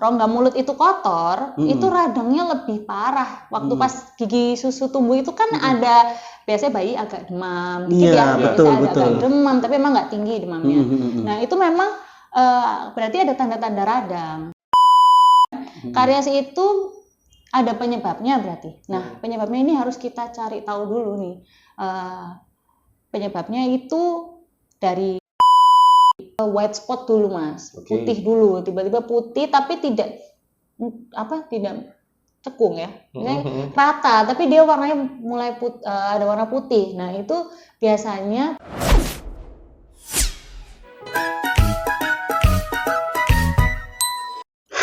rongga mulut itu kotor, itu radangnya lebih parah. Waktu pas gigi susu tumbuh itu kan ada biasanya bayi agak demam, dikit ya, biasanya agak demam, tapi emang nggak tinggi demamnya. Nah itu memang berarti ada tanda-tanda radang. Kariesi itu ada penyebabnya berarti. Nah penyebabnya ini harus kita cari tahu dulu nih. Penyebabnya itu dari white spot dulu mas, putih dulu, tiba-tiba putih tapi tidak cekung ya, misalnya rata, tapi dia warnanya mulai ada warna putih. Nah itu biasanya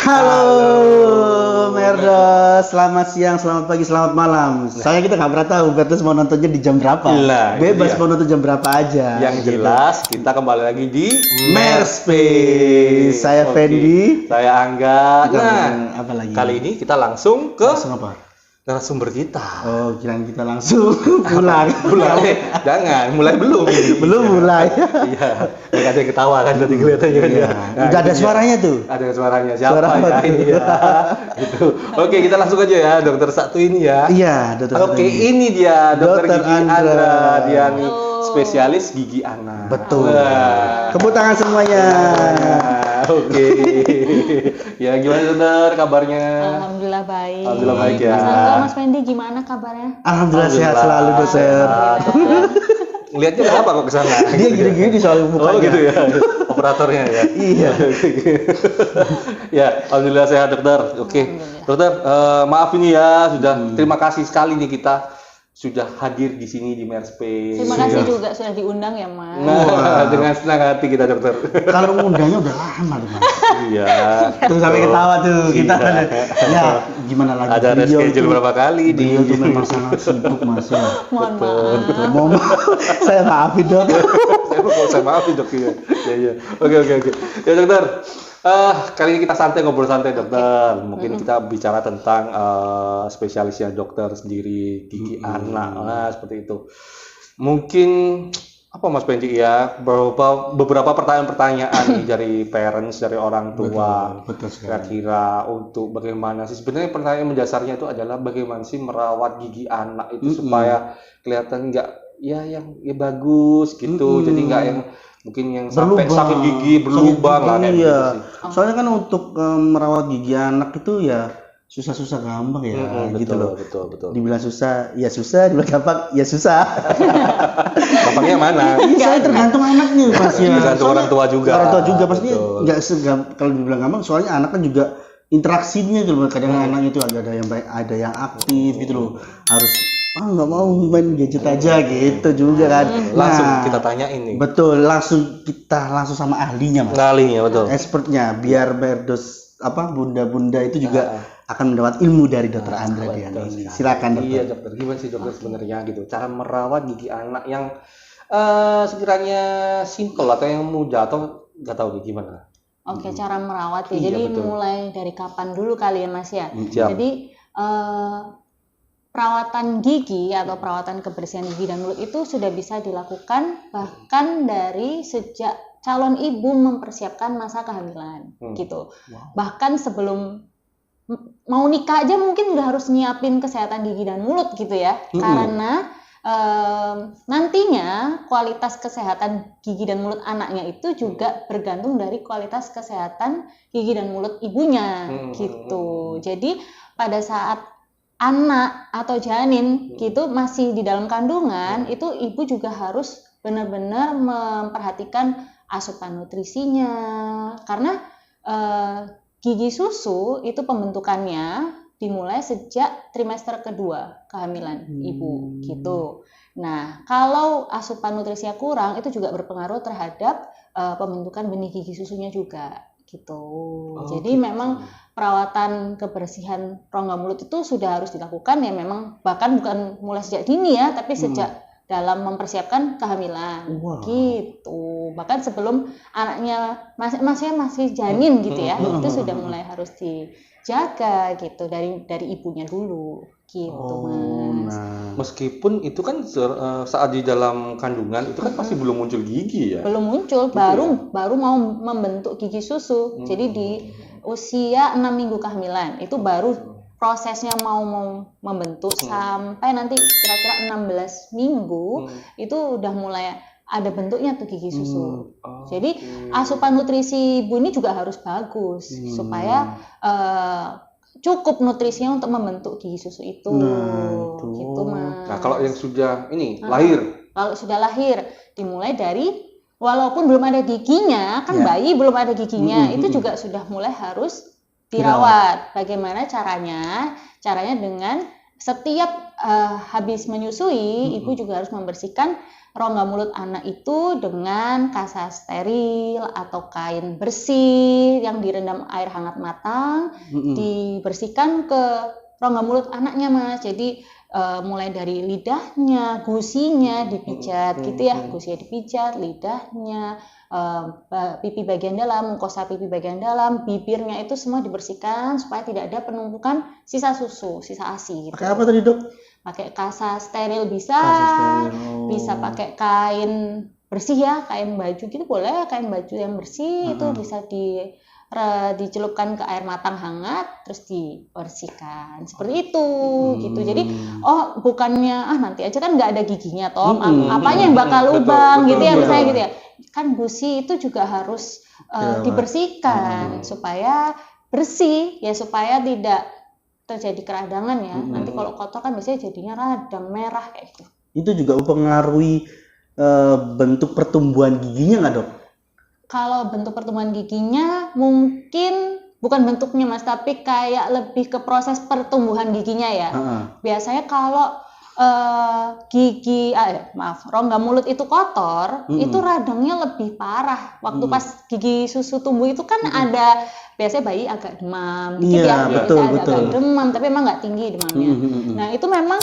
Halo Merdos, selamat siang, selamat pagi, selamat malam. Soalnya kita nggak pernah tahu Merdos mau nontonnya di jam berapa. Bebas mau nonton jam berapa aja. Yang jelas kita kembali lagi di Merspace. Saya Fendi, saya Angga. Apa lagi? Kali ini kita langsung ke apa? narasumber kita. Oh, kirain kita langsung pulang. Jangan, mulai belum. Mulai. Iya. Ada yang ketawa kan tadi kelihatannya kan ya. Udah ada suaranya tuh. Ada suaranya. Siapa ya ini ya? Gitu. Oke, kita langsung aja ya, dokter satu ini ya. Iya, dokter. Oke, ini dia dokter Gigi Andra. Dia nih spesialis gigi anak. Betul. Tepuk tangan semuanya. Oke. Ya, gimana dokter kabarnya? Alhamdulillah baik. Alhamdulillah baik ya. Mas Angga, Mas Fendi gimana kabarnya? Alhamdulillah sehat selalu dokter. Lihatnya kenapa kok kesana? Dia gini-gini soal mukanya. Oh gitu ya, operatornya ya. Iya. Ya, alhamdulillah sehat dokter. Oke, dokter, maaf ini ya, terima kasih sekali nih kita sudah hadir di sini di Merspace. Terima kasih juga sudah diundang ya mas. Nah, dengan senang hati kita dokter. Kalau undangnya udah lama tuh mas. Iya. Terus sampai ketawa tuh kita. Ya gimana lagi? Ada reschedule berapa kali di? Itu memang sangat sibuk mas ya. Mohon maaf. Mohon maaf. Saya maafin dok. Saya maafin dok ya. Iya. Oke. Ya dokter. Kali ini kita ngobrol santai dokter. Mungkin kita bicara tentang spesialisnya dokter sendiri gigi anak, seperti itu. Mungkin apa Mas Benji ya, beberapa pertanyaan nih dari parents, dari orang tua. Betul Kira-kira untuk bagaimana sih sebenarnya pertanyaan mendasarnya itu adalah bagaimana sih merawat gigi anak itu supaya kelihatan yang bagus gitu. Jadi nggak yang mungkin yang sampai sakit gigi berlubang lah kayak gitu sih. Soalnya kan untuk merawat gigi anak itu ya susah-susah gampang ya gitu loh. Betul. Dibilang susah, ya susah, dibilang gampang, ya susah. Gampangnya mana? Iya, tergantung anaknya pasti. Tergantung orang tua juga. Orang tua juga pasti nggak segampang kalau dibilang gampang. Soalnya anak kan juga interaksinya gitu loh. Kadang anak itu ada yang baik, ada yang aktif gitu loh. Harus nggak mau main gadget aja gitu juga kan. Langsung kita tanya ini. Betul, langsung sama ahlinya mas. Ahlinya betul. Expertnya biar Merdos bunda-bunda itu juga akan mendapat ilmu dari dokter Andra di ini. Silakan dokter. Iya dokter, gimana sih dokter sebenarnya gitu cara merawat gigi anak yang sekiranya simple atau yang mudah atau nggak tahu gimana? Oke, cara merawat ya. Jadi mulai dari kapan dulu kali ya mas ya? Jadi perawatan gigi atau perawatan kebersihan gigi dan mulut itu sudah bisa dilakukan bahkan dari sejak calon ibu mempersiapkan masa kehamilan gitu. Bahkan sebelum mau nikah aja mungkin udah harus nyiapin kesehatan gigi dan mulut gitu ya. Karena nantinya kualitas kesehatan gigi dan mulut anaknya itu juga bergantung dari kualitas kesehatan gigi dan mulut ibunya gitu. Jadi pada saat anak atau janin gitu masih di dalam kandungan itu ibu juga harus benar-benar memperhatikan asupan nutrisinya karena gigi susu itu pembentukannya dimulai sejak trimester kedua kehamilan ibu gitu. Nah kalau asupan nutrisinya kurang itu juga berpengaruh terhadap pembentukan benih gigi susunya juga gitu. Jadi memang perawatan kebersihan rongga mulut itu sudah harus dilakukan ya memang bahkan bukan mulai sejak dini ya tapi sejak dalam mempersiapkan kehamilan gitu. Bahkan sebelum anaknya masih janin gitu ya itu sudah mulai harus dijaga gitu dari ibunya dulu gitu mas. Meskipun itu kan saat di dalam kandungan itu kan pasti belum muncul gigi ya. Belum muncul, baru mau membentuk gigi susu. Jadi usia 6 minggu kehamilan itu baru prosesnya mau membentuk sampai nanti kira-kira 16 minggu itu udah mulai ada bentuknya tuh gigi susu. Jadi asupan nutrisi ibu ini juga harus bagus supaya cukup nutrisinya untuk membentuk gigi susu itu. Gitu, Mas. Nah, kalau yang sudah lahir. Kalau sudah lahir dimulai dari walaupun belum ada giginya, kan bayi belum ada giginya, itu juga sudah mulai harus dirawat. Bagaimana caranya? Caranya dengan setiap habis menyusui, ibu juga harus membersihkan rongga mulut anak itu dengan kasa steril atau kain bersih yang direndam air hangat matang, dibersihkan ke rongga mulut anaknya, Mas. Jadi mulai dari lidahnya, gusinya dipijat gitu ya, gusinya dipijat, lidahnya, pipi bagian dalam, mukosa pipi bagian dalam, bibirnya itu semua dibersihkan supaya tidak ada penumpukan sisa susu, sisa ASI gitu. Pakai apa tadi, Dok? Pakai kasa steril bisa, bisa pakai kain bersih ya, kain baju gitu boleh, kain baju yang bersih itu bisa dicelupkan ke air matang hangat terus dibersihkan seperti itu gitu. Jadi bukannya nanti aja kan nggak ada giginya toh, apanya yang bakal lubang gitu ya misalnya gitu ya, kan gusi itu juga harus dibersihkan supaya bersih ya, supaya tidak terjadi keradangan ya. Nanti kalau kotor kan biasanya jadinya radang merah kayak gitu. Itu juga mempengaruhi bentuk pertumbuhan giginya nggak, Dok? Kalau bentuk pertumbuhan giginya mungkin bukan bentuknya, Mas, tapi kayak lebih ke proses pertumbuhan giginya ya. Biasanya kalau rongga mulut itu kotor, itu radangnya lebih parah. Waktu pas gigi susu tumbuh itu kan ada biasanya bayi agak demam dikit ya, agak demam, tapi emang nggak tinggi demamnya. Nah itu memang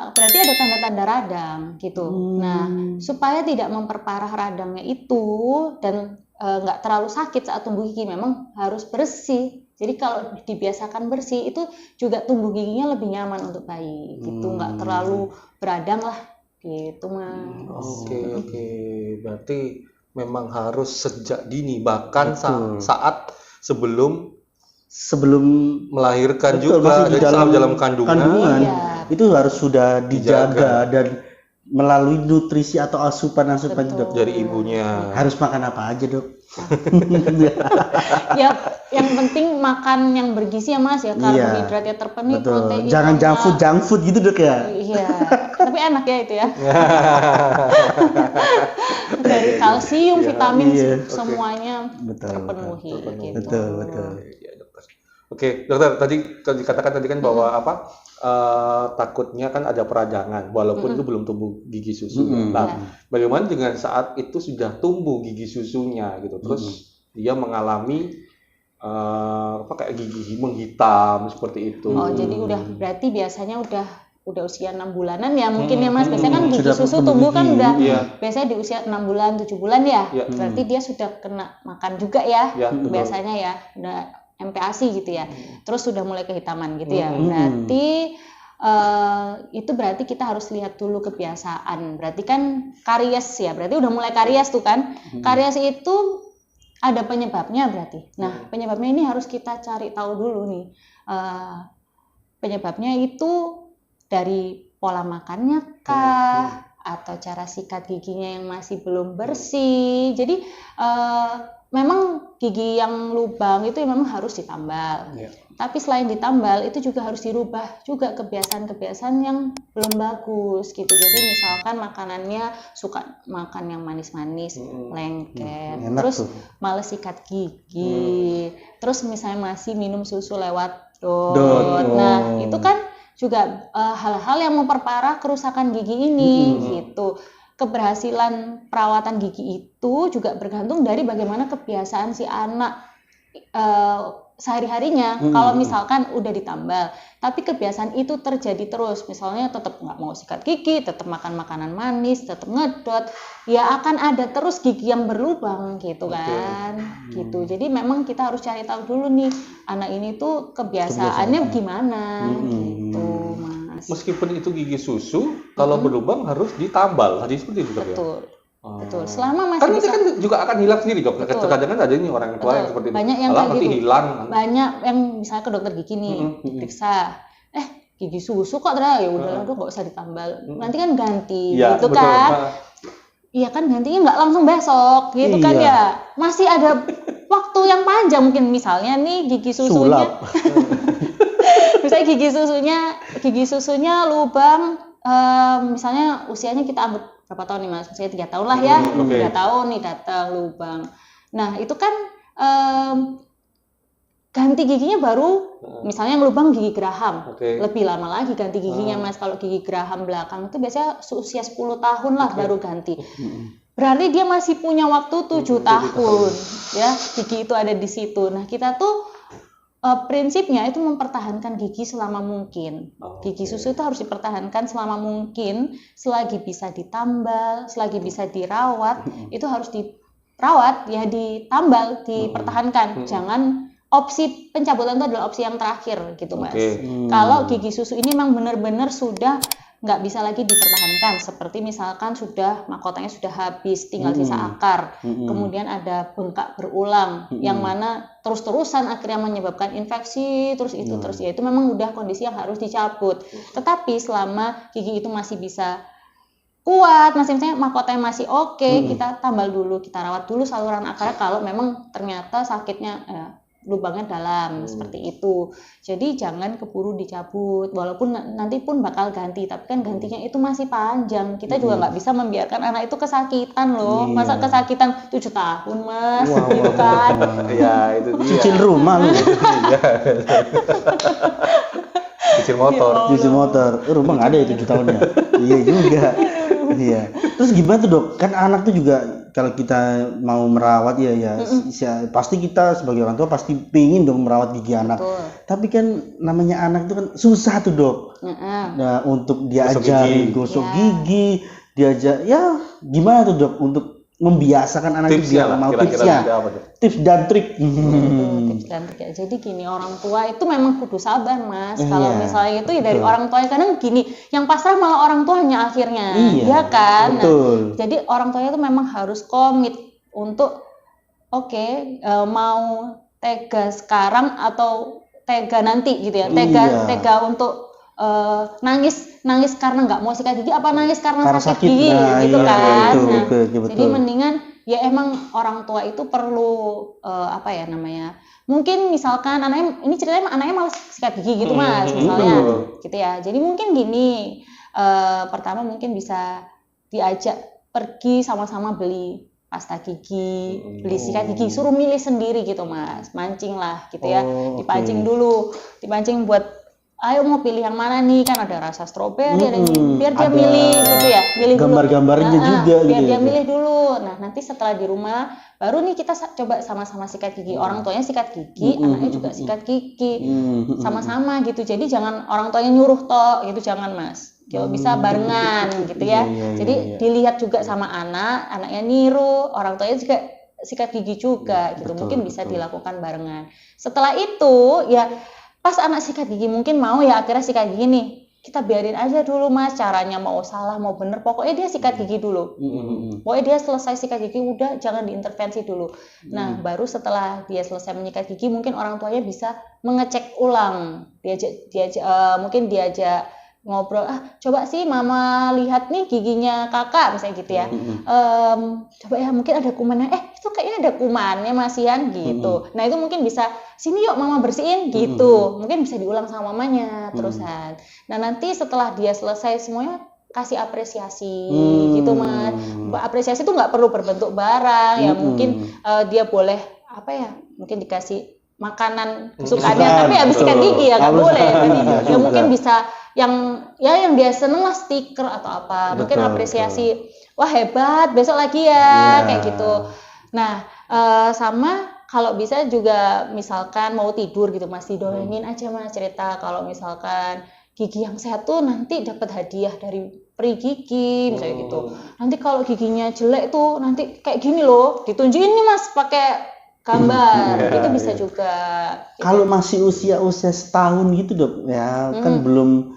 berarti ada tanda-tanda radang gitu. Nah supaya tidak memperparah radangnya itu dan nggak terlalu sakit saat tumbuh gigi, memang harus bersih. Jadi kalau dibiasakan bersih itu juga tumbuh giginya lebih nyaman untuk bayi gitu, nggak terlalu beradang lah gitu, Mas. Oke. Berarti memang harus sejak dini, bahkan saat sebelum melahirkan juga, dalam kandungan itu harus sudah dijaga dan melalui nutrisi atau asupan Dok dari ibunya. Harus makan apa aja, Dok? Ya yang penting makan yang bergizi ya, Mas ya, karbohidratnya terpenuhi, protein. Jangan junk food gitu, Dok ya. Iya, tapi enak ya itu ya. Dari kalsium, vitamin semuanya terpenuhi. Gitu. Betul. Oke, dokter, tadi dikatakan kan bahwa takutnya kan ada peradangan walaupun itu belum tumbuh gigi susu. Nah, bagaimana dengan saat itu sudah tumbuh gigi susunya gitu, terus dia mengalami kayak gigi menghitam seperti itu. Jadi berarti biasanya udah usia 6 bulanan ya mungkin ya, Mas. Biasanya kan gigi susu tumbuh kan udah biasanya di usia 6 bulan, 7 bulan ya. Berarti dia sudah kena makan juga ya. Biasanya ya, udah MPASI gitu ya. Terus sudah mulai kehitaman gitu ya. Berarti itu berarti kita harus lihat dulu kebiasaan. Berarti kan karies ya. Berarti udah mulai karies tuh kan. Karies itu ada penyebabnya berarti. Nah, penyebabnya ini harus kita cari tahu dulu nih. Penyebabnya itu dari pola makannya kah? Atau cara sikat giginya yang masih belum bersih. Jadi memang gigi yang lubang itu memang harus ditambal. Tapi selain ditambal itu juga harus dirubah juga kebiasaan-kebiasaan yang belum bagus gitu. Jadi misalkan makanannya suka makan yang manis-manis, lengket, terus males sikat gigi, terus misalnya masih minum susu lewat dot. Nah itu kan juga hal-hal yang memperparah kerusakan gigi ini gitu. Keberhasilan perawatan gigi itu juga bergantung dari bagaimana kebiasaan si anak sehari-harinya. Kalau misalkan udah ditambal, tapi kebiasaan itu terjadi terus, misalnya tetap nggak mau sikat gigi, tetap makan makanan manis, tetap ngedot, ya akan ada terus gigi yang berlubang gitu kan. Gitu. Jadi memang kita harus cari tahu dulu nih, anak ini tuh kebiasaannya gimana gitu, Mas. Meskipun itu gigi susu, kalau berlubang harus ditambal. Tadi seperti itu, Betul. Betul. Selama masih Kan nanti bisa kan juga akan hilang sendiri dok. Betul. Terkadang kan ada nih orang tua yang Betul. seperti itu. Banyak yang Alah, kayak nanti gitu. hilang. Banyak yang misalnya ke dokter gigi nih, diperiksa, gigi susu kok ternyata ya udahlah dok nggak usah ditambal. Nanti kan ganti, Iya, gitu betul. kan? Iya kan gantinya nggak langsung besok, gitu kan Iya. ya? Masih ada waktu yang panjang mungkin misalnya nih gigi susunya, Sulap. misalnya gigi susunya lubang, misalnya usianya kita anggap berapa tahun nih mas? Misalnya 3 tahun lah ya, 3 tahun nih datang lubang. Nah itu kan ganti giginya baru misalnya ngelubang gigi geraham, lebih lama lagi ganti giginya mas. Kalau gigi geraham belakang itu biasanya usia 10 tahun lah baru ganti. Berarti dia masih punya waktu 7 tahun ya gigi itu ada di situ. Nah kita tuh prinsipnya itu mempertahankan gigi selama mungkin. Gigi susu itu harus dipertahankan selama mungkin, selagi bisa ditambal, selagi bisa dirawat, itu harus dirawat ya, ditambal, dipertahankan. Jangan opsi pencabutan itu adalah opsi yang terakhir gitu mas. Kalau gigi susu ini memang benar-benar sudah nggak bisa lagi dipertahankan, seperti misalkan sudah mahkotanya sudah habis, tinggal sisa akar, kemudian ada bengkak berulang, yang mana terus-terusan akhirnya menyebabkan infeksi, terus ya itu memang udah kondisi yang harus dicabut. Tetapi selama gigi itu masih bisa kuat, masih misalnya mahkotanya masih oke, kita tambal dulu, kita rawat dulu saluran akarnya kalau memang ternyata sakitnya lubangnya dalam seperti itu. Jadi jangan keburu dicabut, walaupun nanti pun bakal ganti, tapi kan gantinya itu masih panjang. Kita juga nggak bisa membiarkan anak itu kesakitan loh. Masa kesakitan 7 tahun mas, gitu kan? Ya itu dia. Cicil rumah lu. Cicil motor. Cicil motor. Rumah nggak ada ya 7 tahunnya. Iya juga. Iya. Terus gimana tuh dok? Kan anak tuh juga kalau kita mau merawat pasti kita sebagai orang tua pasti pingin dong merawat gigi anak. Tapi kan namanya anak itu kan susah tuh dok. Nah untuk diajarin gosok gigi, diajak ya gimana tuh dok untuk membiasakan anak itu biar mau tipsnya, tips dan trik. Tips dan trik ya. Jadi gini, orang tua itu memang kudu sabar mas. Kalau misalnya itu ya dari orang tuanya, kadang gini, yang pasrah malah orang tuanya akhirnya, ya kan? Nah, jadi orang tuanya itu memang harus komit untuk mau tega sekarang atau tega nanti gitu ya, tega untuk nangis karena nggak mau sikat gigi apa nangis karena sakit gigi gitu kan. Jadi mendingan ya emang orang tua itu perlu mungkin misalkan anaknya ini ceritanya anaknya malas sikat gigi gitu mas misalnya gitu ya. Jadi mungkin gini, pertama mungkin bisa diajak pergi sama-sama beli pasta gigi, beli sikat gigi, suruh milih sendiri gitu mas, mancing lah gitu ya, dipancing dulu, dipancing buat ayo mau pilih yang mana nih, kan ada rasa stroberi, ada biar dia milih gitu ya, milih gambar-gambarnya juga biar gitu dia milih dulu. Nah nanti setelah di rumah baru nih kita coba sama-sama sikat gigi, orang tuanya sikat gigi, anaknya juga sikat gigi, sama-sama gitu. Jadi jangan orang tuanya nyuruh toh gitu, jangan mas. Kalau bisa barengan gitu ya. Jadi dilihat juga sama anaknya niru, orang tuanya juga sikat gigi juga gitu. Mungkin bisa dilakukan barengan. Setelah itu ya pas anak sikat gigi mungkin mau ya akhirnya sikat gigi nih, kita biarin aja dulu mas, caranya mau salah mau bener, pokoknya dia sikat gigi dulu. Pokoknya dia selesai sikat gigi udah jangan diintervensi dulu. Nah baru setelah dia selesai menyikat gigi mungkin orang tuanya bisa mengecek ulang, mungkin diajak ngobrol, coba sih mama lihat nih giginya kakak misalnya gitu ya, coba ya mungkin ada kumannya, itu kayaknya ada kumannya masihan gitu. Nah itu mungkin bisa sini yuk mama bersihin gitu, mungkin bisa diulang sama mamanya terusan. Nah nanti setelah dia selesai semuanya kasih apresiasi gitu mas. Apresiasi itu nggak perlu berbentuk barang ya, mungkin dia boleh mungkin dikasih makanan kesukaannya, tapi habis sikat gigi ya nggak boleh. Ya mungkin bisa yang dia seneng lah, stiker atau apa, mungkin apresiasi, wah hebat besok lagi ya kayak gitu. Nah sama kalau bisa juga misalkan mau tidur gitu mas, didongengin aja mas, cerita kalau misalkan gigi yang sehat tuh nanti dapat hadiah dari peri gigi misalnya gitu. Nanti kalau giginya jelek tuh nanti kayak gini loh, ditunjukin nih mas pakai gambar, itu bisa juga. Kalau masih usia setahun gitu dok ya, kan belum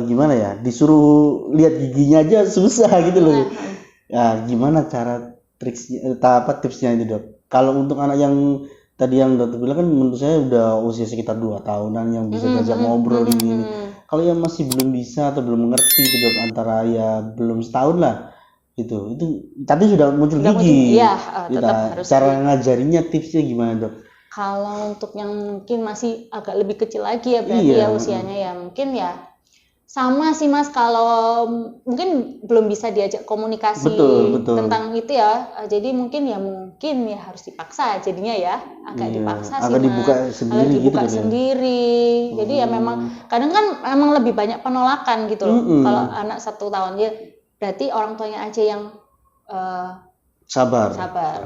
gimana ya, disuruh lihat giginya aja susah gitu loh. Ya, gimana cara triksnya, tipsnya itu dok? Kalau untuk anak yang tadi yang dokter bilang kan menurut saya udah usia sekitar 2 tahunan yang bisa diajak ngobrol ini. Kalau yang masih belum bisa atau belum mengerti itu dok, antara ya belum setahun lah itu tadi sudah muncul gigi. Iya, tetap harus. Cara ngajarinya tipsnya gimana dok? Kalau untuk yang mungkin masih agak lebih kecil lagi ya berarti ya usianya ya mungkin ya sama sih Mas, kalau mungkin belum bisa diajak komunikasi betul. tentang itu ya, jadi mungkin ya harus dipaksa jadinya ya, agak dipaksa sih Mas, dibuka sendiri, agak dibuka gitu sendiri. Jadi ya memang kadang kan memang lebih banyak penolakan gitu loh. Kalau anak 1 tahun ya berarti orang tuanya aja yang sabar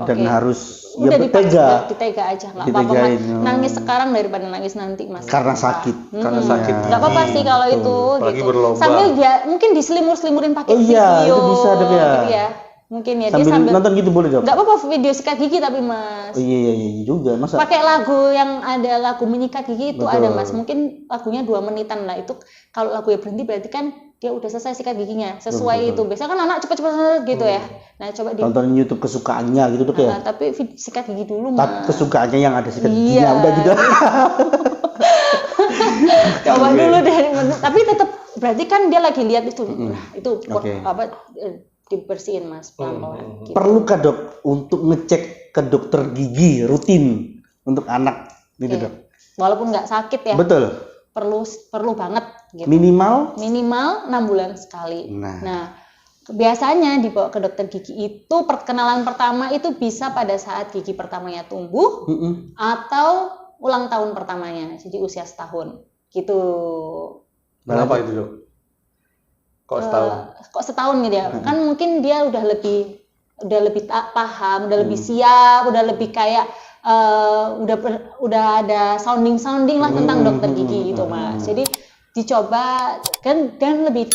dan harus udah ditega aja, nggak apa-apa nangis sekarang daripada nangis nanti Mas, karena sakit nggak apa-apa sih kalau itu apalagi gitu berlomba. Sambil dia mungkin diselimur-selimurin pakai video itu bisa dok ya, gitu ya. Mungkin ya sambil dia sambil nonton gitu boleh dok? Nggak apa-apa video sikat gigi tapi Mas. Iya juga, masa pakai lagu yang ada lagu menyikat gigi itu ada Mas, mungkin lagunya 2 menitan lah, itu kalau lagu ya berhenti berarti kan dia udah selesai sikat giginya sesuai itu. Biasanya kan anak cepet-cepet gitu ya. Nah coba tonton YouTube kesukaannya gitu dok ya. Tapi sikat gigi dulu Mas. Kesukaannya yang ada sikat giginya udah juga. Coba dulu deh, tapi tetap berarti kan dia lagi lihat itu. Nah itu dibersihin Mas pelan-pelan. Gitu. Perlukah dok untuk ngecek ke dokter gigi rutin untuk anak gitu dok? Walaupun nggak sakit ya. Betul. Perlu banget gitu. Minimal 6 bulan sekali. Nah, biasanya dibawa ke dokter gigi itu perkenalan pertama itu bisa pada saat gigi pertamanya tumbuh atau ulang tahun pertamanya, jadi usia setahun gitu. Kenapa itu dok? Kok setahun? Kok setahun gitu ya? Kan mungkin dia udah lebih paham, udah lebih siap, udah lebih kayak udah ada sounding lah tentang dokter gigi gitu Mas. Jadi dicoba kan lebih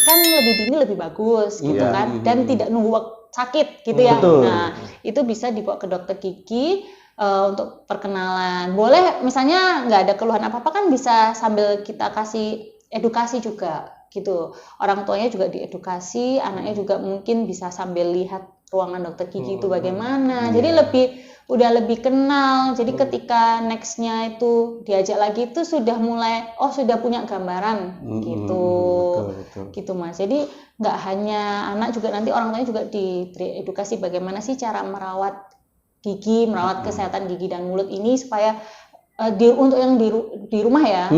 dini lebih bagus gitu kan, dan tidak nunggu sakit gitu ya. Nah itu bisa dibawa ke dokter gigi untuk perkenalan. Boleh misalnya nggak ada keluhan apa-apa kan bisa sambil kita kasih edukasi juga gitu. Orang tuanya juga diedukasi, anaknya juga mungkin bisa sambil lihat ruangan dokter gigi itu bagaimana. Jadi udah lebih kenal. Jadi ketika nextnya itu diajak lagi itu sudah mulai sudah punya gambaran gitu. Betul. Gitu Mas. Jadi nggak hanya anak, juga nanti orang tuanya juga diedukasi bagaimana sih cara merawat gigi, merawat kesehatan gigi dan mulut ini supaya untuk yang di rumah ya.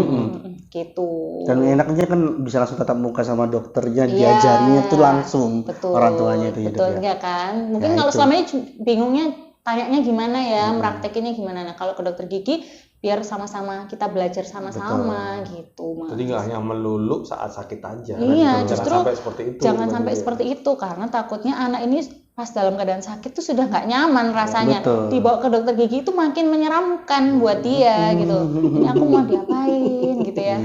Gitu. Dan enaknya kan bisa langsung tatap muka sama dokternya, diajarinya tuh langsung orang tuanya itu. Betul ya kan. Mungkin kalau selama ini bingungnya tanyanya gimana ya, meraktekinnya gimana. Nah kalau ke dokter gigi biar sama-sama kita belajar sama-sama gitu Mas. Jadi nggak hanya melulu saat sakit aja. Iya, justru sampai seperti itu. Jangan sampai seperti itu, karena takutnya anak ini pas dalam keadaan sakit tuh sudah nggak nyaman rasanya. Dibawa ke dokter gigi itu makin menyeramkan buat dia gitu. Ini aku mau diapain gitu ya.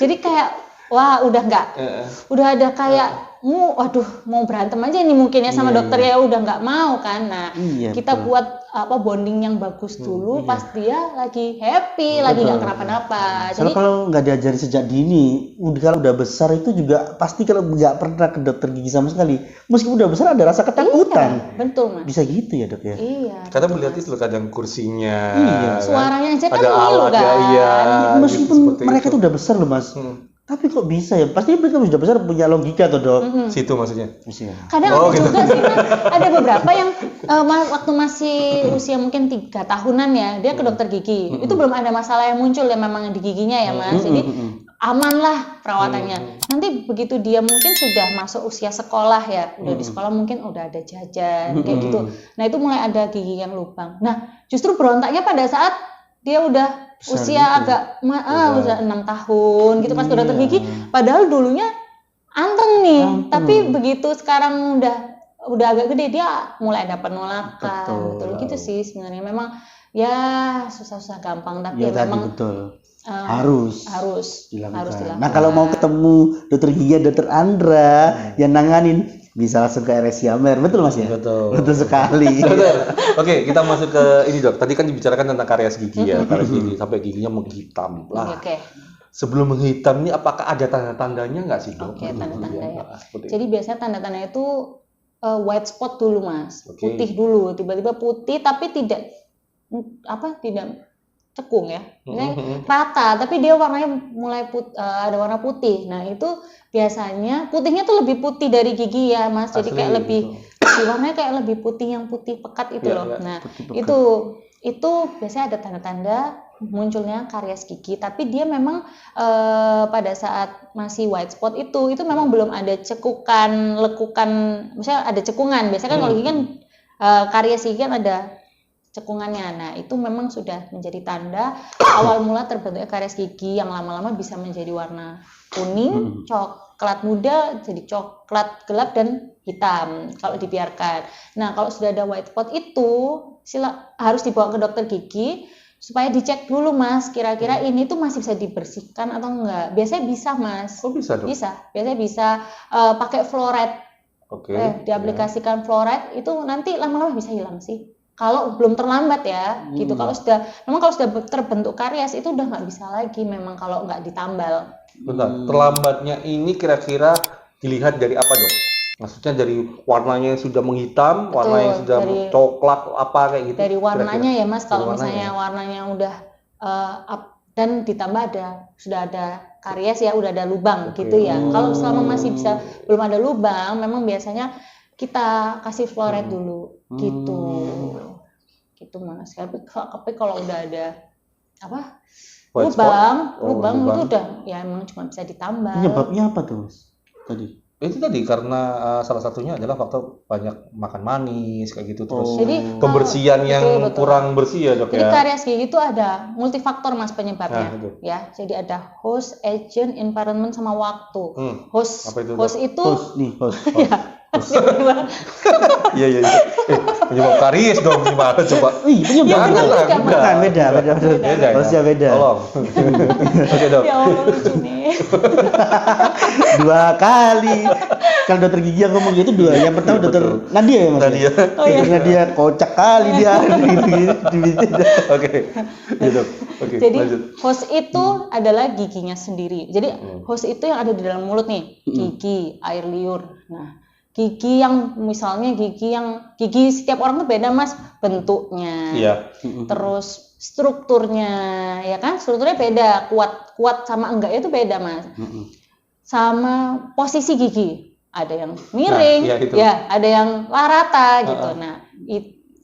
Jadi kayak wah udah ada kayak mau berantem aja nih mungkin ya sama dokter ya, udah nggak mau kan. Nah kita buat bonding yang bagus dulu pas dia lagi happy, lagi nggak kenapa-napa. Jadi kalau nggak diajari sejak dini, kalau udah besar itu juga pasti kalau nggak pernah ke dokter gigi sama sekali, meskipun udah besar ada rasa ketakutan. Betul Mas. Bisa gitu ya dok ya? Iya. Kadang melihat itu loh, kadang kursinya. Suaranya aja kan ada ngilu kan. Meskipun mereka tuh udah besar loh Mas. Tapi kok bisa ya? Pasti mereka sudah besar punya logika tuh dok. Situ maksudnya. Kadang ada juga sih Mas, ada beberapa yang waktu masih usia mungkin 3 tahunan ya, dia ke dokter gigi. Itu belum ada masalah yang muncul ya memang di giginya ya Mas. Jadi aman lah perawatannya. Nanti begitu dia mungkin sudah masuk usia sekolah ya, udah di sekolah mungkin udah ada jajan kayak gitu. Nah itu mulai ada gigi yang lubang. Nah justru berontaknya pada saat dia udah usia agak udah 6 tahun gitu pas ke dokter gigi, padahal dulunya anteng nih, tapi begitu sekarang udah agak gede dia mulai ada penolakan. Betul gitu sih sebenarnya, memang ya susah-susah gampang, tapi ya memang harus dilakukan. Nah kalau mau ketemu dokter gigi, dokter Andra yang nanganin, bisa langsung ke RSI Amer, betul Mas ya? Betul sekali. Oke, kita masuk ke ini dok. Tadi kan dibicarakan tentang karies gigi ya, karies gigi sampai giginya menghitam lah. Sebelum menghitam ini apakah ada tanda-tandanya nggak sih dok? Tanda-tanda ya. Jadi biasanya tanda-tandanya itu white spot dulu Mas, Oke. putih dulu, tiba-tiba putih tapi tidak tidak cekung ya, misalnya rata, tapi dia warnanya mulai ada warna putih. Nah itu biasanya putihnya tuh lebih putih dari gigi ya Mas, jadi Asli, kayak lebih gitu. warnanya kayak lebih putih, yang putih pekat itu Iya, loh. iya. Nah Putih pekat. itu biasanya ada tanda-tanda munculnya karies gigi, tapi dia memang pada saat masih white spot itu memang belum ada cekukan, lekukan, misalnya ada cekungan. Biasanya kan kalau gigi kan karies gigi kan ada cekungannya. Nah, itu memang sudah menjadi tanda awal mula terbentuknya karies gigi yang lama-lama bisa menjadi warna kuning, coklat muda, jadi coklat gelap dan hitam kalau dibiarkan. Nah, kalau sudah ada white spot itu harus dibawa ke dokter gigi supaya dicek dulu Mas, kira-kira ini tuh masih bisa dibersihkan atau enggak. Biasanya bisa Mas. Oh bisa dok? Bisa. Biasanya bisa pakai fluoride. Oke. Diaplikasikan fluoride itu nanti lama-lama bisa hilang sih. Kalau belum terlambat ya, gitu. Kalau sudah terbentuk karies itu udah nggak bisa lagi. Memang kalau nggak ditambal. Bentar, terlambatnya ini kira-kira dilihat dari apa dok? Maksudnya dari warnanya yang sudah menghitam, warna yang sudah coklat, apa kayak gitu? Dari warnanya kira-kira? ya Mas. Kalau Dari misalnya warnanya udah dan ditambah sudah ada karies ya, udah ada lubang gitu ya. Kalau selama masih belum ada lubang, memang biasanya kita kasih fluoride dulu gitu Mas. Tapi kalau udah ada lubang itu udah ya emang cuma bisa ditambal. Penyebabnya apa tuh Mas tadi? Itu tadi karena salah satunya adalah faktor banyak makan manis kayak gitu, terus Jadi pembersihan yang betul. kurang bersih ya dok. Jadi ya. karies gigi itu ada multifaktor Mas penyebabnya. Nah, ya. Jadi ada host, agent, environment sama waktu. Apa itu, host itu Iya. Penyebab karies dong gimana coba? Penyebab bukan beda. Hostnya beda. Tolong. Oke dok. Ya Allah lucu nih. 2 kali. Kalau dokter gigi yang ngomong gitu 2. Yang pertama dokter Nadia ya Mas. Nadia. Dokter Nadia kocak kali dia gitu. Oke. Iya dok. Oke. Jadi Lanjut. host itu adalah giginya sendiri. Jadi host itu yang ada di dalam mulut nih, gigi, air liur. Nah, gigi yang misalnya gigi setiap orang tuh beda Mas, bentuknya. Iya. Terus strukturnya, ya kan? Strukturnya beda, kuat sama enggaknya itu beda Mas. Sama posisi gigi, ada yang miring, ada yang rata gitu. Nah,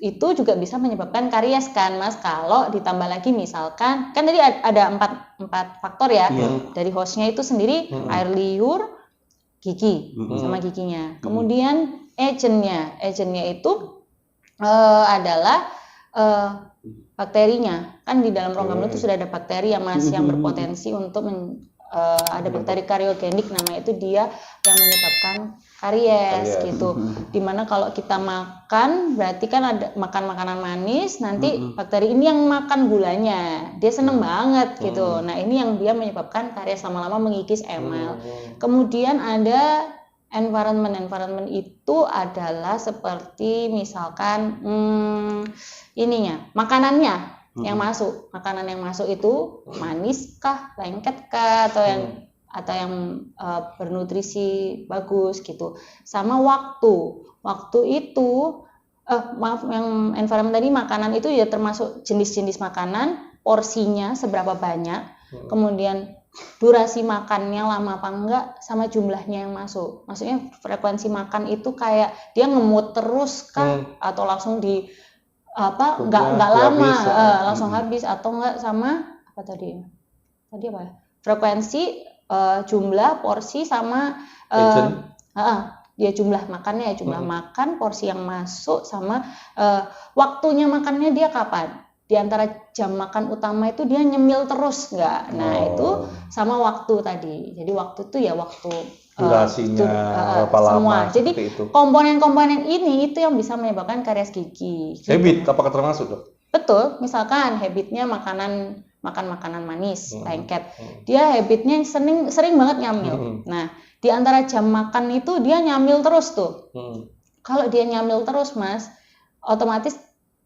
itu juga bisa menyebabkan karies kan Mas. Kalau ditambah lagi misalkan, kan tadi ada empat faktor ya, dari hostnya itu sendiri, air liur, gigi sama giginya. Kemudian agentnya itu adalah bakterinya. Kan di dalam rongga mulut itu sudah ada bakteri ya Mas, yang berpotensi untuk ada bakteri kariogenik, namanya itu dia yang menyebabkan karies gitu. Dimana kalau kita makan, berarti kan ada makan makanan manis, nanti bakteri ini yang makan gulanya, dia seneng banget gitu. Nah ini yang dia menyebabkan karies, lama-lama mengikis emal. Kemudian ada environment itu adalah seperti misalkan makanannya yang masuk, makanan yang masuk itu manis kah, lengket kah, atau yang bernutrisi bagus gitu. Sama waktu itu yang environment tadi, makanan itu ya termasuk jenis-jenis makanan, porsinya seberapa banyak, kemudian durasi makannya lama apa enggak, sama jumlahnya yang masuk. Maksudnya frekuensi makan itu kayak dia ngemut terus kah, atau langsung enggak lama langsung habis, atau enggak sama apa tadi apa ya, frekuensi, jumlah porsi sama dia jumlah makannya, makan, porsi yang masuk, sama waktunya makannya dia kapan, di antara jam makan utama itu dia nyemil terus enggak. Nah itu sama waktu tadi. Jadi waktu itu ya waktu durasinya berapa lama, semua. Jadi itu. komponen-komponen ini itu yang bisa menyebabkan karies gigi. Habit apakah termasuk dok? Betul, misalkan habitnya makan makanan manis, lengket. Dia habitnya sering banget nyamil. Nah, di antara jam makan itu dia nyamil terus tuh. Kalau dia nyamil terus Mas, otomatis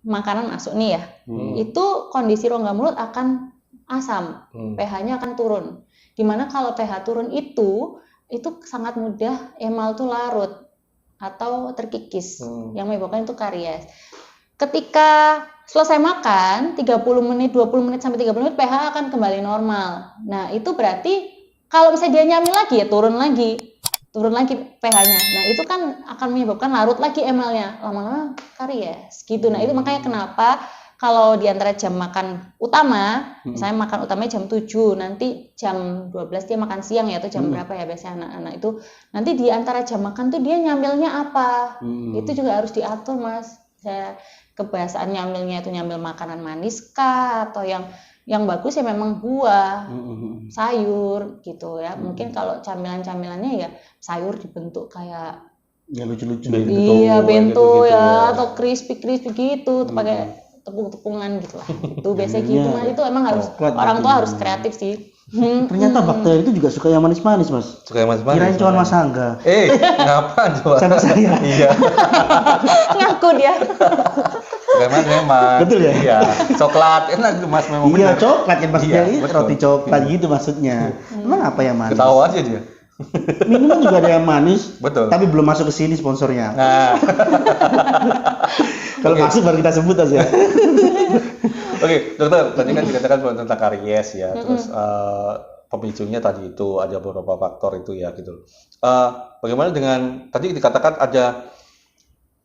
makanan masuk nih ya. Itu kondisi rongga mulut akan asam, pH-nya akan turun. Dimana kalau pH turun itu sangat mudah emal tuh larut. atau terkikis yang menyebabkan itu karies. Ketika selesai makan 30 menit, 20 menit sampai 30 menit pH akan kembali normal. Nah, itu berarti kalau misalnya dia nyamil lagi ya turun lagi pH-nya. Nah, itu kan akan menyebabkan larut lagi emalnya, lama-lama karies gitu. Nah, itu makanya kenapa kalau di antara jam makan utama, misalnya makan utamanya jam 7, nanti jam 12 dia makan siang ya, atau jam berapa ya biasanya anak-anak itu, nanti di antara jam makan tuh dia nyamilnya apa. Itu juga harus diatur, Mas. Saya kebiasaan nyamilnya itu nyamil makanan manis kah, atau yang bagus ya memang buah, sayur gitu ya. Mungkin kalau camilannya ya sayur dibentuk kayak Ya lucu-lucu. bento gitu, ya, atau crispy gitu, pakai tepung-tepungan gitu lah. Itu biasanya gitu, Mas. Itu emang harus orang tua harus kreatif sih. Ternyata bakteri itu juga suka yang manis-manis, Mas. Suka yang manis-manis. Kirain cuma Mas Angga. Ngapa coba? Sama saya. Iya. Ngaku dia. Memang memang. Betul ya? Iya. Coklat enak Mas memang Iya, benar. coklat kan maksudnya, Iya, betul. roti coklat gitu maksudnya. Emang apa yang manis? Ketawa aja dia. Minuman juga ada yang manis. Betul. Tapi belum masuk ke sini sponsornya. Nah. Kalau masuk baru kita sebut aja. Oke, dokter, tadi kan dikatakan tentang karies ya, terus pemicunya tadi itu ada beberapa faktor itu ya gitu. Bagaimana dengan tadi dikatakan ada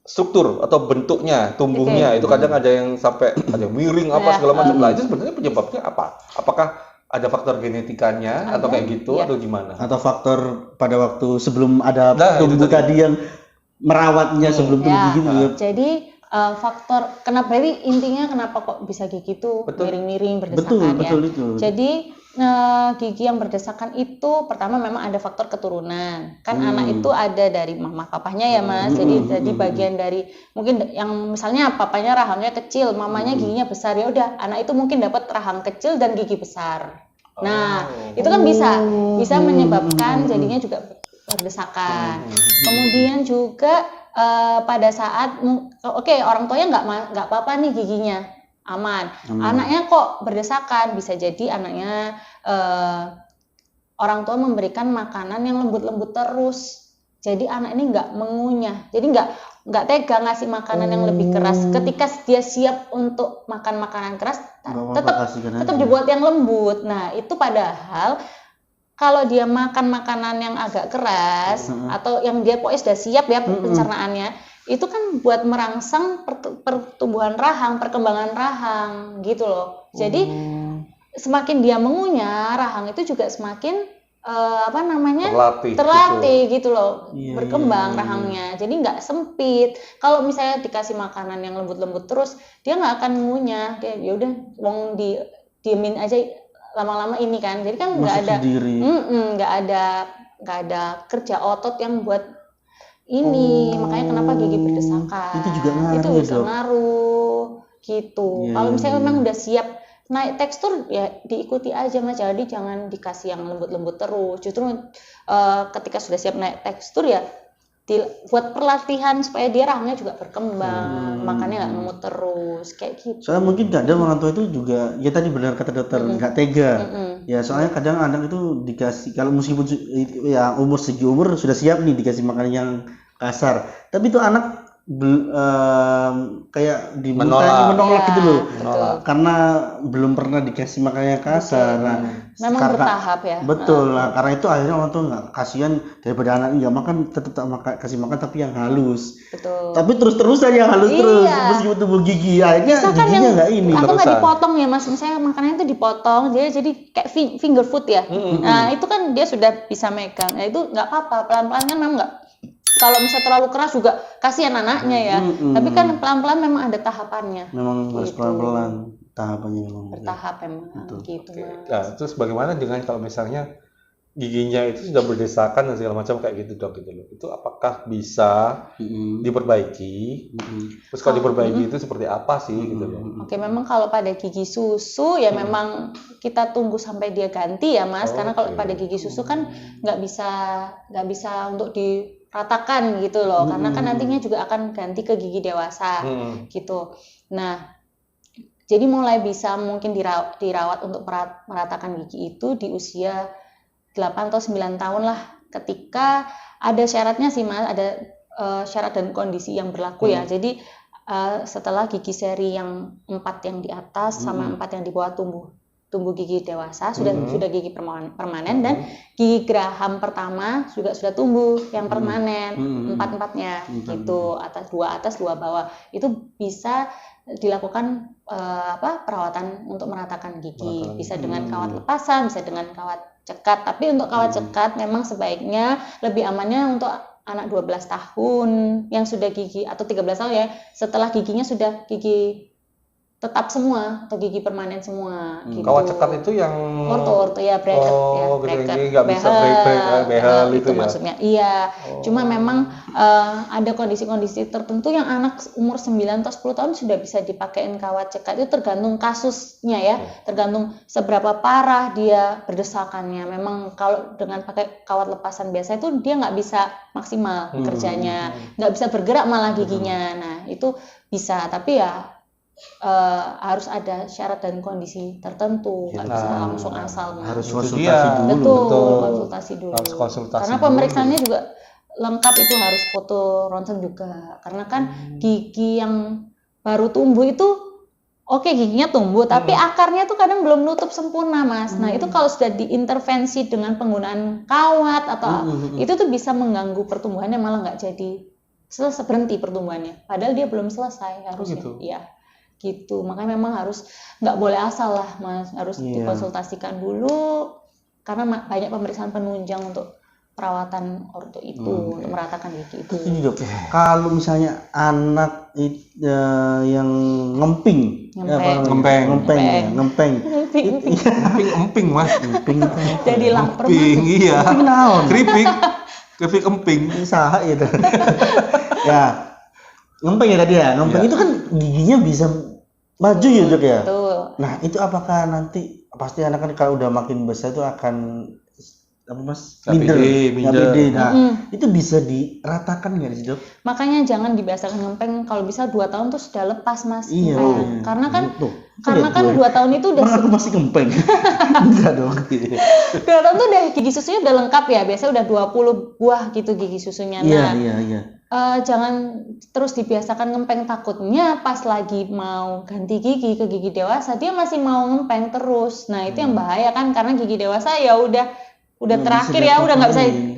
struktur atau bentuknya, tumbuhnya itu kadang ada yang sampai ada yang miring apa segala macam. Nah, itu sebenarnya penyebabnya apa? Apakah ada faktor genetikanya atau kayak gitu atau gimana? Atau faktor pada waktu sebelum ada Nah, tumbuh itu tadi. tadi yang merawatnya sebelum tumbuh gitu ya. Jadi faktor kenapa, jadi intinya kenapa kok bisa gigi itu miring-miring berdesakan Betul itu. Jadi gigi yang berdesakan itu pertama memang ada faktor keturunan. Kan anak itu ada dari mama papahnya ya, Mas. Jadi bagian dari mungkin yang misalnya papanya rahangnya kecil, mamanya giginya besar, ya udah anak itu mungkin dapat rahang kecil dan gigi besar. Nah, itu kan bisa menyebabkan jadinya juga berdesakan. Kemudian juga pada saat orang tuanya nggak apa-apa nih giginya aman, anaknya kok berdesakan, bisa jadi anaknya orang tua memberikan makanan yang lembut-lembut terus, jadi anak ini nggak mengunyah, jadi nggak tega ngasih makanan yang lebih keras. Ketika dia siap untuk makan makanan keras, tetap dibuat yang lembut. Nah, itu padahal kalau dia makan makanan yang agak keras atau yang dia pokoknya sudah siap ya pencernaannya, itu kan buat merangsang pertumbuhan rahang, perkembangan rahang gitu loh. Jadi semakin dia mengunyah, rahang itu juga semakin terlatih gitu loh, berkembang rahangnya. Jadi nggak sempit. Kalau misalnya dikasih makanan yang lembut-lembut terus, dia nggak akan mengunyah. Kayak ya udah, diemin aja. Lama-lama ini kan, jadi kan nggak ada kerja otot yang buat ini, makanya kenapa gigi berdesakan. Itu juga ngaruh. Itu bisa ngaruh gitu. Kalau misalnya memang udah siap naik tekstur ya diikuti aja, Mas. Jadi jangan dikasih yang lembut-lembut terus. Justru ketika sudah siap naik tekstur ya buat perlatihan supaya dia rahangnya juga berkembang, makannya nggak ngemut terus kayak gitu. Soalnya mungkin kadang orang tua itu juga, ya tadi benar kata dokter, nggak tega. Ya soalnya kadang anak itu dikasih, kalau meskipun ya umur segi umur sudah siap nih dikasih makanan yang kasar, tapi itu anak kayak menolak gitu loh, karena belum pernah dikasih makanan yang kasar. Nah, memang bertahap ya. Betul lah, karena itu akhirnya orang tuh nggak, kasihan daripada anak nggak makan, tetap kasih makan tapi yang halus. Betul. Tapi terus-terusan yang halus terus, meskipun tumbuh gigi, akhirnya giginya nggak ini. Atau nggak dipotong ya, Mas? Misalnya makanannya itu dipotong, jadi kayak finger food ya. Nah itu kan dia sudah bisa megang. Nah itu nggak apa-apa, pelan-pelan kan memang nggak. Kalau misalnya terlalu keras juga kasihan anaknya ya. Tapi kan pelan-pelan memang ada tahapannya. Memang harus pelan-pelan tahapannya memang. Bertahap memang gitu, Mas. Nah, terus bagaimana dengan kalau misalnya giginya itu sudah berdesakan dan segala macam kayak gitu, Dok, gitu loh. Itu apakah bisa diperbaiki? Terus kalau diperbaiki itu seperti apa sih gitu loh. Oke, memang kalau pada gigi susu ya memang kita tunggu sampai dia ganti ya, Mas. Karena kalau pada gigi susu kan nggak bisa untuk diratakan gitu loh. Karena kan nantinya juga akan ganti ke gigi dewasa gitu. Nah, jadi mulai bisa mungkin dirawat untuk meratakan gigi itu di usia 8 atau 9 tahun lah, ketika ada syaratnya sih, Mas, ada syarat dan kondisi yang berlaku ya. Jadi setelah gigi seri yang 4 yang di atas sama 4 yang di bawah tumbuh gigi dewasa, sudah gigi permanen, dan gigi geraham pertama juga sudah tumbuh yang permanen, 4-4-nya gitu, atas 2 bawah. Itu bisa dilakukan perawatan untuk meratakan gigi, bisa dengan kawat lepasan, bisa dengan kawat cekat. Tapi untuk kawat cekat memang sebaiknya lebih amannya untuk anak 12 tahun yang sudah gigi, atau 13 tahun ya, setelah giginya sudah gigi tetap semua atau gigi permanen semua gitu. Kawat cekat itu yang orto ya, bracket ya, bracket, nggak bisa behel itu ya maksudnya. Iya. Cuma memang ada kondisi-kondisi tertentu yang anak umur 9 atau 10 tahun sudah bisa dipakein kawat cekat. Itu tergantung kasusnya ya, tergantung seberapa parah dia berdesakannya. Memang kalau dengan pakai kawat lepasan biasa itu dia nggak bisa maksimal kerjanya, nggak bisa bergerak malah giginya. Nah itu bisa, tapi ya harus ada syarat dan kondisi tertentu, nggak bisa langsung asal. Harus konsultasi dulu. Betul, konsultasi dulu. Harus konsultasi karena pemeriksaannya juga lengkap, itu harus foto ronsen juga. Karena kan gigi yang baru tumbuh itu oke, giginya tumbuh, tapi akarnya tuh kadang belum nutup sempurna, Mas. Nah itu kalau sudah diintervensi dengan penggunaan kawat atau itu tuh bisa mengganggu pertumbuhannya, malah nggak jadi berhenti pertumbuhannya. Padahal dia belum selesai harusnya. Iya. Gitu, makanya memang harus nggak boleh asal lah, Mas, harus dikonsultasikan dulu karena banyak pemeriksaan penunjang untuk perawatan orto itu, untuk meratakan gigi itu. Dok, kalau misalnya anak yang ngemping, emping Mas, jadi lapar, emping, iya, keripik emping, usaha itu. Ya, ngempeng ya tadi ya, ngempeng itu kan giginya bisa maju ya Dok ya. Betul. Nah itu apakah nanti pasti anak kan kalau udah makin besar itu akan apa Mas? Minder. Nah itu bisa diratakan nggak sih Dok? Makanya jangan dibiasakan ngempeng, kalau bisa 2 tahun tuh sudah lepas, Mas. Iya. Karena kan 2 tahun itu udah. Aku masih ngempeng. Enggak dong. 2 tahun tuh udah gigi susunya udah lengkap ya, biasanya udah 20 buah gitu gigi susunya. Nah, iya. Jangan terus dibiasakan ngempeng, takutnya pas lagi mau ganti gigi ke gigi dewasa dia masih mau ngempeng terus. Nah itu yang bahaya kan, karena gigi dewasa ya udah terakhir ya, udah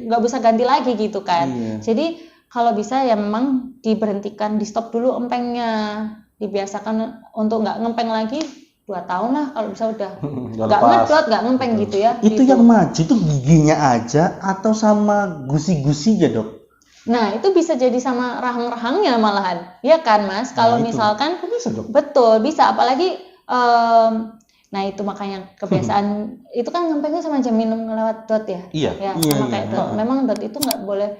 nggak bisa ganti lagi gitu kan. Jadi kalau bisa ya memang diberhentikan, di stop dulu empengnya, dibiasakan untuk nggak ngempeng lagi 2 tahun lah, kalau bisa udah nggak ngedot, nggak ngempeng gitu ya. Itu gitu. yang maju itu giginya aja atau sama gusi-gusinya Dok? Nah itu bisa jadi sama rahang-rahangnya malahan, ya kan Mas? Kalau misalkan betul bisa, apalagi nah itu makanya kebiasaan itu kan ngempengnya sama aja minum lewat dot ya. Iya. Sama kayak dot. Memang dot itu nggak boleh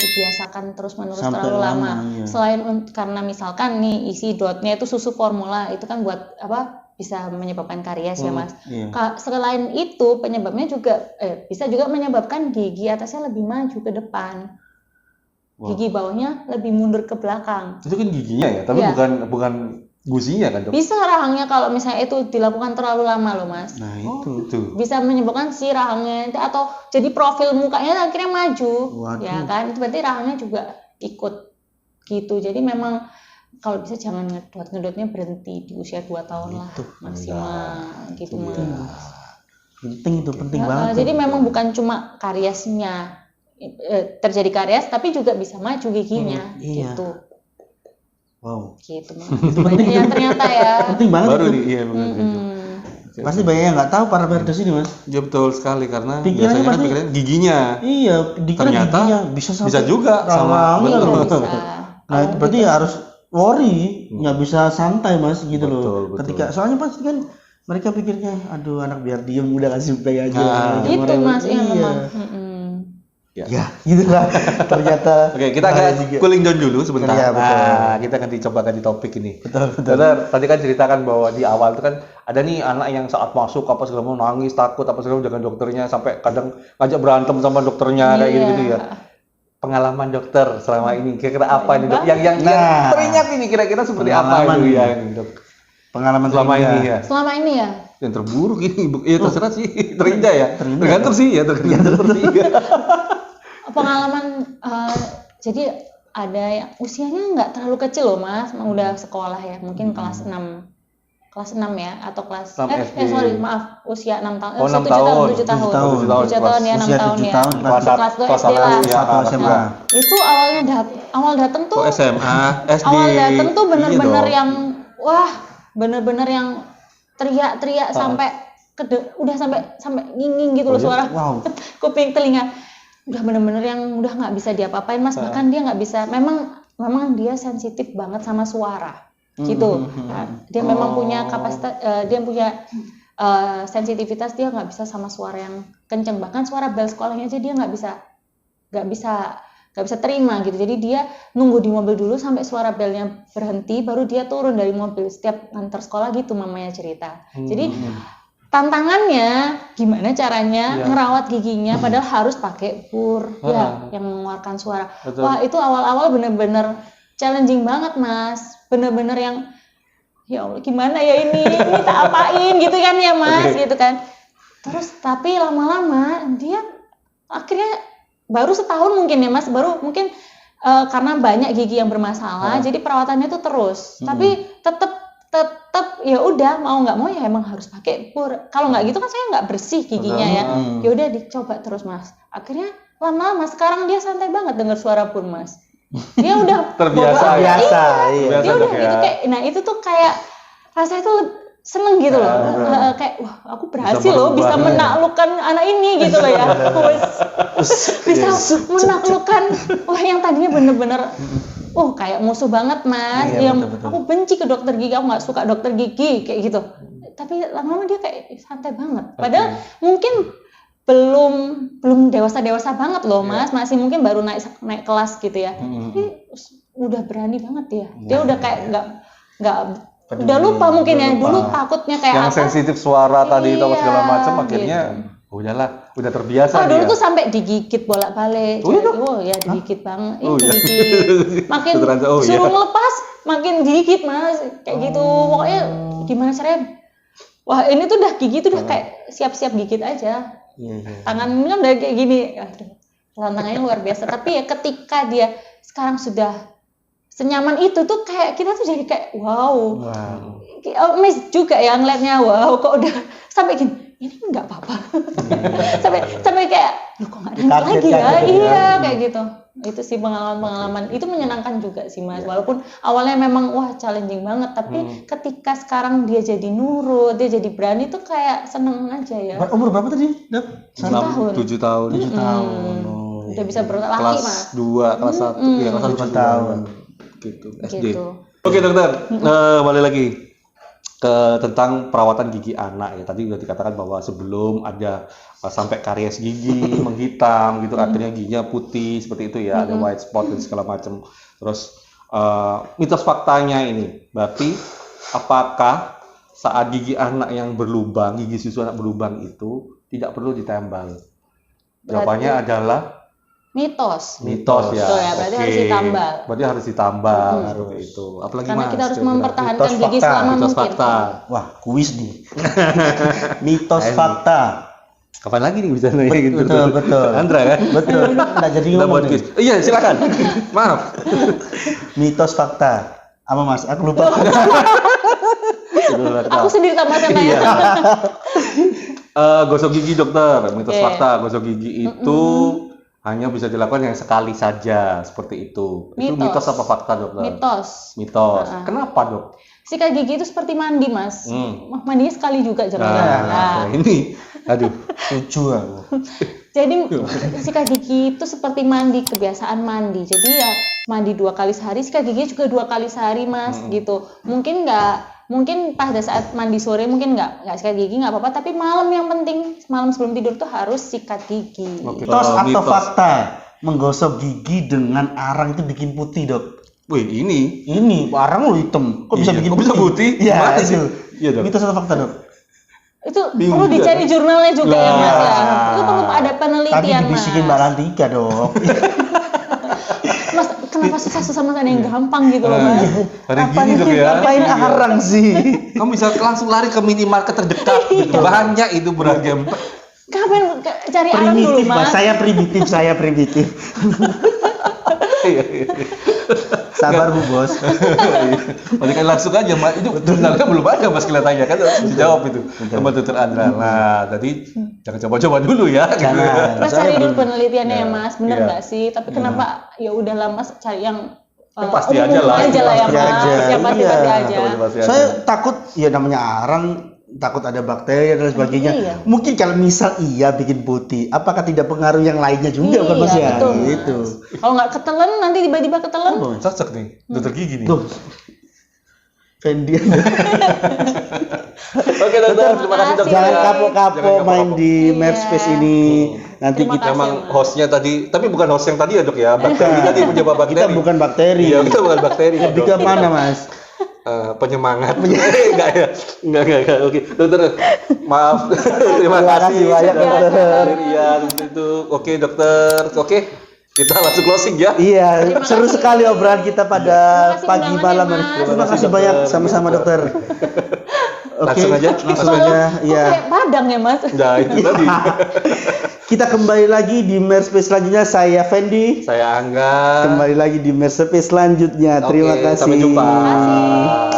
dibiasakan terus-menerus terlalu lama. Selain karena misalkan nih isi dotnya itu susu formula, itu kan buat bisa menyebabkan karies ya Mas. Selain itu penyebabnya juga bisa juga menyebabkan gigi atasnya lebih maju ke depan. Gigi bawahnya lebih mundur ke belakang. Itu kan giginya ya, tapi bukan gusinya kan Dok? Bisa rahangnya kalau misalnya itu dilakukan terlalu lama loh Mas. Nah itu. Bisa menyebabkan si rahangnya atau jadi profil mukanya akhirnya maju. Waduh. Ya kan, itu berarti rahangnya juga ikut gitu. Jadi memang kalau bisa jangan ngedotnya berhenti di usia 2 tahun lah maksimal gitu Mas. Penting banget. Jadi memang bukan cuma kariesnya terjadi karies, tapi juga bisa maju giginya gitu. Wow. Gitu Mas. Banyak yang ternyata ya. Penting banget. Baru itu. nih, iya benar. Pasti banyak yang nggak tahu para perdes ini Mas. Ya betul sekali, karena pikirannya biasanya kan pikirannya giginya. Iya, ternyata giginya bisa juga sama. Bisa. Nah itu berarti ya harus worry, nggak bisa santai Mas gitu loh. Ketika soalnya pasti kan mereka pikirnya, aduh anak biar diem udah kasih play aja. Itu Mas, iya memang. Ya, gitu lah. Ternyata. Oke, kita akan cooling down dulu sebentar. Ya, nah, kita coba ganti topik ini. Betul. Tadi kan ceritakan bahwa di awal itu kan ada nih anak yang saat masuk apa segala macam nangis, takut apa segala macam dengan dokternya, sampai kadang ngajak berantem sama dokternya kayak gitu ya. Pengalaman dokter selama ini kira-kira apa nih Dok? Yang teringat ini kira-kira seperti apa itu ya Dok? Pengalaman selama ini ya. Selama ini ya. Yang terburuk ini, ya terserah sih, terindah ya. Tergantung sih ya, tergantung sih. Pengalaman jadi ada yang usianya nggak terlalu kecil loh Mas, udah sekolah ya, mungkin kelas 6 ya, atau kelas 6 SD. sorry maaf, usia 6 tahun, Oh, 6 7 tahun, tahun. 7 tahun, 7 7 tahun ya, 6 Usia tahun 7 ya, tahun, kelas 2 SD lah. kelas 1 SMA. Itu awal dateng tuh, SMA, SD. awal dateng tuh bener-bener Iya dong. yang wah, bener-bener yang teriak-teriak sampai udah sampai nginging gitu loh suara Wow. kuping telinga, udah bener-bener yang udah nggak bisa diapa-apain Mas, bahkan dia nggak bisa, memang dia sensitif banget sama suara gitu. Nah, dia memang punya kapasitas, dia punya sensitivitas, dia nggak bisa sama suara yang kenceng, bahkan suara bel sekolahnya aja dia nggak bisa terima gitu. Jadi dia nunggu di mobil dulu sampai suara belnya berhenti, baru dia turun dari mobil setiap nganter sekolah gitu, mamanya cerita. Jadi tantangannya gimana caranya ngerawat giginya padahal harus pakai pur yang mengeluarkan suara. Betul. Wah, itu awal-awal bener-bener challenging banget Mas, bener-bener yang ya Allah gimana ya ini tak apain gitu kan ya Mas, gitu kan. Terus tapi lama-lama dia akhirnya baru setahun mungkin ya Mas, baru mungkin karena banyak gigi yang bermasalah, jadi perawatannya itu terus. Tapi tetap ya udah mau nggak mau ya emang harus pakai pur. Kalau nggak gitu kan saya nggak bersih giginya ya. Ya udah dicoba terus Mas. Akhirnya lama-lama sekarang dia santai banget dengar suara pur Mas. Dia udah Terbiasa ya? Iya. Dia udah gitu kayak, nah itu tuh kayak rasanya tuh seneng gitu loh. Kayak wah aku berhasil loh bisa menaklukkan anak ini gitu loh ya. Bisa menaklukkan wah yang tadinya bener-bener kayak musuh banget Mas. Iya, Betul. Aku benci ke dokter gigi, aku nggak suka dokter gigi kayak gitu. Tapi lama-lama dia kayak santai banget. Padahal mungkin belum dewasa banget loh Mas, masih mungkin baru naik kelas gitu ya. Tapi udah berani banget ya. Dia udah kayak nggak udah lupa mungkin ya, dulu takutnya kayak yang apa? sensitif suara tadi itu apa segala Iya, macam, akhirnya udahlah, udah terbiasa dulu dia. tuh sampai digigit bolak-balik. Ya digigit banget. Digigit. Makin suruh ngelepas, makin digigit Mas. Kayak gitu. Pokoknya gimana caranya? Wah, ini tuh udah gigi tuh udah kayak siap-siap gigit aja. Tangan ini kan udah kayak gini. Aduh, tantangannya luar biasa. Tapi ya ketika dia sekarang sudah senyaman itu tuh kayak kita tuh jadi kayak wow. Amazed juga ya ngeliatnya, wow kok udah sampai gini, ini nggak apa-apa. sampai kayak lu kok nggak nangis lagi ya? Iya kayak gitu. Itu sih pengalaman itu menyenangkan juga sih Mas. Walaupun awalnya memang wah challenging banget, tapi ketika sekarang dia jadi nurut, dia jadi berani tuh kayak seneng aja ya. Umur berapa tadi? 7 tahun. 7 tahun. Udah bisa berlaki Kelas Mas. 2, kelas 1, ya kelas 7 tahun. Gitu, SD. Gitu. Oke dokter, balik lagi ke tentang perawatan gigi anak ya. Tadi udah dikatakan bahwa sebelum ada sampai karies gigi menghitam gitu, akhirnya giginya putih seperti itu ya, ada white spot dan segala macam. Terus mitos faktanya ini, berarti apakah saat gigi anak yang berlubang, gigi susu anak berlubang itu tidak perlu ditambal? Jawabannya adalah mitos ya. Betul ya, berarti harus ditambal. Berarti harus ditambal seperti itu. Apalagi karena Mas, kita harus kira-kira? mempertahankan Mitos gigi fakta. selama Mitos mungkin. fakta. Wah, kuis nih. Mitos fakta. Kapan lagi nih bisa nanya gitu? Betul. Andra kan? Betul. Nggak jadi Kita ngomong buat nih. quiz. Iya, silakan. Maaf. Mitos fakta. Apa Mas? Aku lupa. Aku sendiri tambah sama ya. Gosok gigi dokter. Mitos Oke. fakta. Gosok gigi itu hanya bisa dilakukan yang sekali saja seperti itu. Itu Mitos. mitos apa fakta dokter? Mitos. Kenapa dok? Sikat gigi itu seperti mandi Mas. Mandinya sekali juga jangan. Nah, ini, aduh. Setuju aku. Jadi sikat gigi itu seperti mandi, kebiasaan mandi. Jadi ya mandi 2 kali sehari, sikat gigi juga 2 kali sehari Mas gitu. Mungkin pada saat mandi sore mungkin nggak sikat gigi nggak apa-apa, tapi malam yang penting, malam sebelum tidur tuh harus sikat gigi. Mitos atau fakta? Menggosok gigi dengan arang itu bikin putih, Dok. Wih, ini Arang lu hitam. Kok bisa Iya, bikin kok putih? bisa putih? Iya, Gimana sih? itu. Iya, Dok. Mitos atau fakta, Dok? Itu Bingung perlu juga, dicari jurnalnya juga ya Mas ya. Itu perlu ada Tadi penelitian dibisikin Mbak Mas. Lantika, Dok. Mas kenapa susah-susah Mas, ada yang gampang gitu loh Mas. Ada gini dok ya. Ngapain arang sih? Kamu bisa langsung lari ke minimarket terdekat. Gitu. Banyak itu beragam. Kapan cari arang dulu Primitif, Mas. Mas? Saya primitif. Sabar Bu Bos. Berarti kan langsung aja, Mas. Itu sebenarnya belum ada Mas kelihatannya kan harus dijawab itu sama Dokter Andra. Nah, tadi jangan coba-coba dulu ya. Jangan. Kita cari dulu penelitiannya ya Mas, bener Iya. nggak sih? Tapi kenapa ya udahlah Mas cari yang Yang pasti umum aja lah. aja lah ya Pasti Mas, aja. yang pasti Iya. aja. Pasti aja. Saya takut ya namanya arang, takut ada bakteri dan sebagainya. Iya. Mungkin kalau misal iya bikin putih, apakah tidak pengaruh yang lainnya juga kan Mas ya? betul, Mas. Gitu. Kalau nggak ketelen nanti tiba-tiba ketelen. Cocok nih, dokter gigi nih. Tuh. Fendi. Oke dokter, terima kasih dokter. Jangan ya. kapok-kapok Jangan main kapok-kapok. di Iya. Madspace ini. Nanti Terima kita kasih. Memang Mas. hostnya tadi, tapi bukan host yang tadi ya dok ya, bakteri tadi penyebab bakteri. kita bukan bakteri. Iya, kita bukan bakteri. Lebih Dok. ke mana Mas? Penyemangat. Enggak ya? Enggak. Oke, dokter. Maaf. Terima Terima kasih kasih banyak, sudah dokter. hadir. Iya, itu. Oke, dokter. Oke. Kita langsung closing ya. Iya, seru sekali obrolan kita pada Terima kasih pagi undangannya, malam. Mas. Terima kasih banyak sama-sama dokter. Langsung aja. langsung aja. Iya. Kayak Padang ya Mas. Nah, itu tadi. Kita kembali lagi di Madspace selanjutnya. Saya Fendi. Saya Angga. Kembali lagi di Madspace selanjutnya. Terima Oke, kasih. sampai jumpa. Terima kasih.